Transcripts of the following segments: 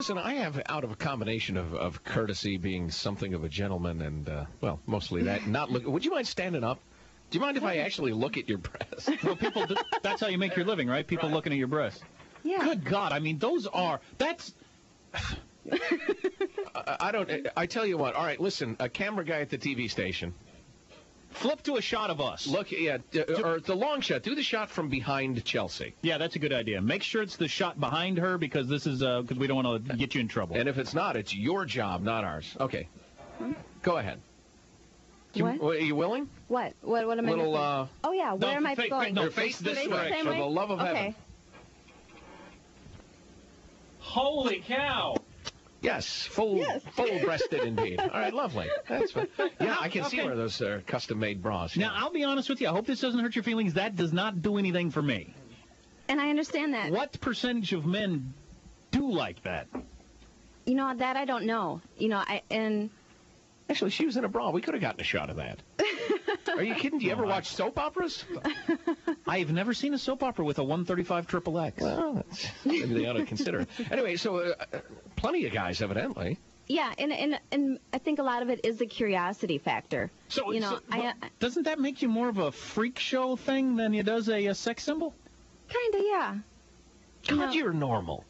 Listen, I have, out of a combination of courtesy, being something of a gentleman, and, well, mostly that, not look. Would you mind standing up? Do you mind if I actually look at your breasts? Well, people do, that's how you make your living, right? People looking at your breasts. Yeah. Good God, I mean, that's... I tell you what, all right, listen, a camera guy at the TV station. Flip to a shot of us. Look, yeah, or the long shot. Do the shot from behind Chelsea. Yeah, that's a good idea. Make sure it's the shot behind her, because this is because we don't want to get you in trouble. And if it's not, it's your job, not ours. Okay. Go ahead. What? Are you willing? What am I Little, missing? Oh, yeah, where am I going? No, face this direction, for the love of heaven. Holy cow. Yes, full-breasted indeed. All right, lovely. That's fine. Yeah, I can see where those are custom-made bras. Now, I'll be honest with you. I hope this doesn't hurt your feelings. That does not do anything for me. And I understand that. What percentage of men do like that? You know, that I don't know. You know, Actually, she was in a bra. We could have gotten a shot of that. Are you kidding? Do you ever watch soap operas? I've never seen a soap opera with a 135 XXX. Well, maybe they ought to consider it. Anyway, so plenty of guys, evidently. Yeah, and I think a lot of it is the curiosity factor. So, doesn't that make you more of a freak show thing than it does a sex symbol? Kind of, yeah. God, you're normal.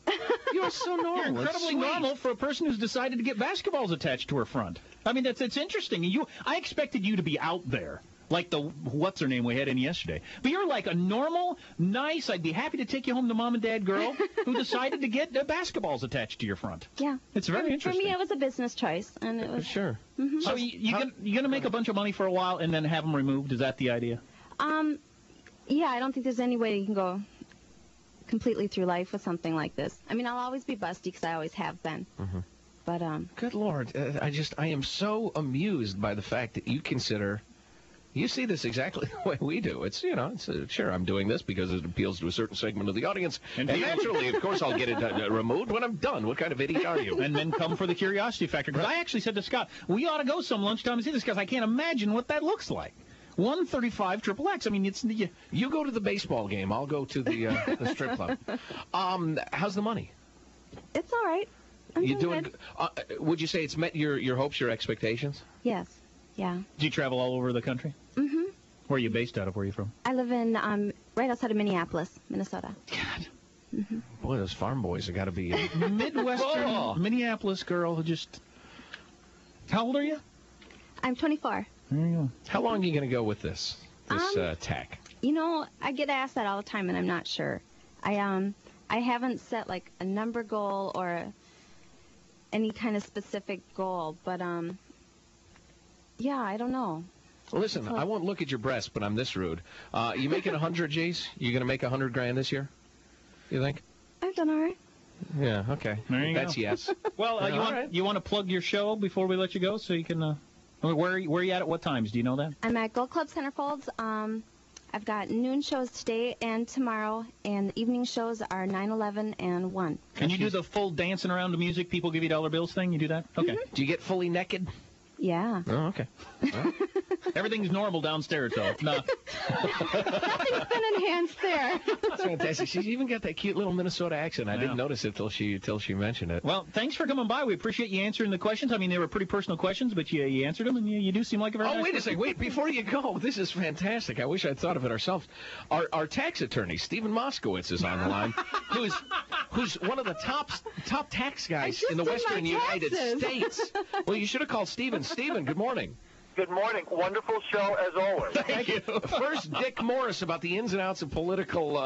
You're so normal. You're incredibly normal for a person who's decided to get basketballs attached to her front. I mean, it's interesting. I expected you to be out there, like the what's-her-name we had in yesterday. But you're like a normal, nice, I'd be happy to take you home to mom and dad girl who decided to get basketballs attached to your front. Yeah. It's very interesting. For me, it was a business choice. And it was, sure. Mm-hmm. So you're going to make a bunch of money for a while and then have them removed? Is that the idea? Yeah, I don't think there's any way you can go completely through life with something like this. I mean, I'll always be busty because I always have been. Mm-hmm. But good Lord, I am so amused by the fact that you see this exactly the way we do. It's sure, I'm doing this because it appeals to a certain segment of the audience, and naturally, of course, I'll get it removed when I'm done. What kind of idiot are you? And then come for the curiosity factor. Because I actually said to Scott, we ought to go some lunchtime and see this because I can't imagine what that looks like. 135 XXX. I mean, you go to the baseball game. I'll go to the strip club. How's the money? It's all right. You doing? Would you say it's met your hopes, your expectations? Yes. Yeah. Do you travel all over the country? Mm-hmm. Where are you based out of? Where are you from? I live in right outside of Minneapolis, Minnesota. God. Mm-hmm. Boy, those farm boys have got to be Midwestern Minneapolis girl who just. How old are you? I'm 24. There you go. How long are you going to go with this tack? You know, I get asked that all the time, and I'm not sure. I haven't set like a number goal or any kind of specific goal, but yeah, I don't know. Well, listen, I won't look at your breasts, but I'm this rude. You making 100 G's? You going to make 100 grand this year? You think? I've done all right. Yeah. Okay. That's yes. Well, you want to plug your show before we let you go, so you can. Where are you at what times? Do you know that? I'm at Gold Club Centerfolds. I've got noon shows today and tomorrow, and the evening shows are 9, 11, and 1. Can you do the full dancing around to music, people give you dollar bills thing? You do that? Okay. Mm-hmm. Do you get fully naked? Yeah. Oh, okay. Well. Everything's normal downstairs, though. No. Nothing's been enhanced there. That's fantastic. She's even got that cute little Minnesota accent. I didn't notice it till she mentioned it. Well, thanks for coming by. We appreciate you answering the questions. I mean, they were pretty personal questions, but you answered them, and you do seem like a very nice wait person. a second. Wait, before you go, this is fantastic. I wish I'd thought of it ourselves. Our tax attorney, Stephen Moskowitz, is on the line, who's one of the top tax guys in the Western United States. Well, you should have called Stephen. Stephen, good morning. Good morning. Wonderful show, as always. Thank you. First, Dick Morris about the ins and outs of political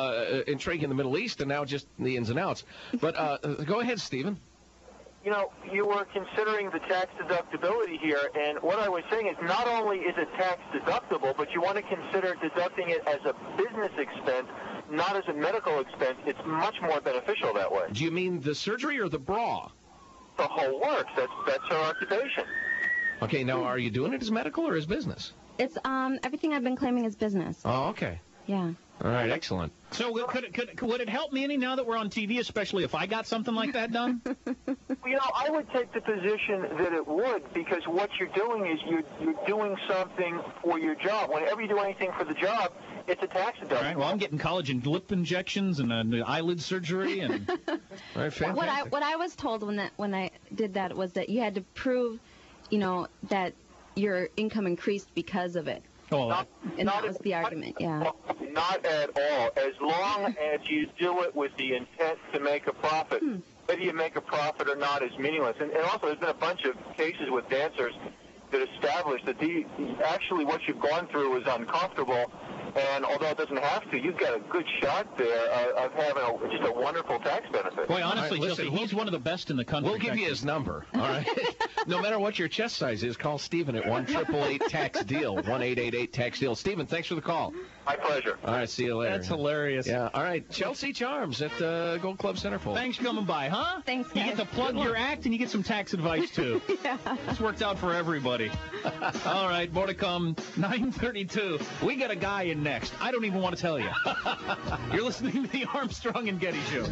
intrigue in the Middle East, and now just the ins and outs. But go ahead, Stephen. You know, you were considering the tax deductibility here, and what I was saying is not only is it tax deductible, but you want to consider deducting it as a business expense, not as a medical expense. It's much more beneficial that way. Do you mean the surgery or the bra? The whole works. That's her occupation. Okay, now are you doing it as medical or as business? It's everything I've been claiming is business. Oh, okay. Yeah. All right, excellent. So would it help me any now that we're on TV, especially if I got something like that done? You know, I would take the position that it would, because what you're doing is you're doing something for your job. Whenever you do anything for the job, it's a tax deduction. All right, well, I'm getting collagen lip injections and eyelid surgery. And right, fantastic. What I was told when I did that was that you had to prove, that your income increased because of it. Oh, that was the argument, yeah. Not at all. As long as you do it with the intent to make a profit, whether you make a profit or not is meaningless. And also, there's been a bunch of cases with dancers that establish that actually what you've gone through is uncomfortable. And although it doesn't have to, you've got a good shot there of having just a wonderful tax benefit. Boy, honestly, right, listen, Chelsea, he's one of the best in the country. We'll give you his number, all right? No matter what your chest size is, call Stephen at 1-888-TAX-DEAL, 1-888-TAX-DEAL. Stephen, thanks for the call. My pleasure. All right, see you later. That's hilarious. Yeah, all right. Chelsea Charms at the Gold Club Centerfold. Thanks for coming by, huh? Thanks, You guys. get to plug your act and you get some tax advice, too. Yeah. This worked out for everybody. All right, more to come. 9:32. We got a guy in next. I don't even want to tell you. You're listening to the Armstrong and Getty Show.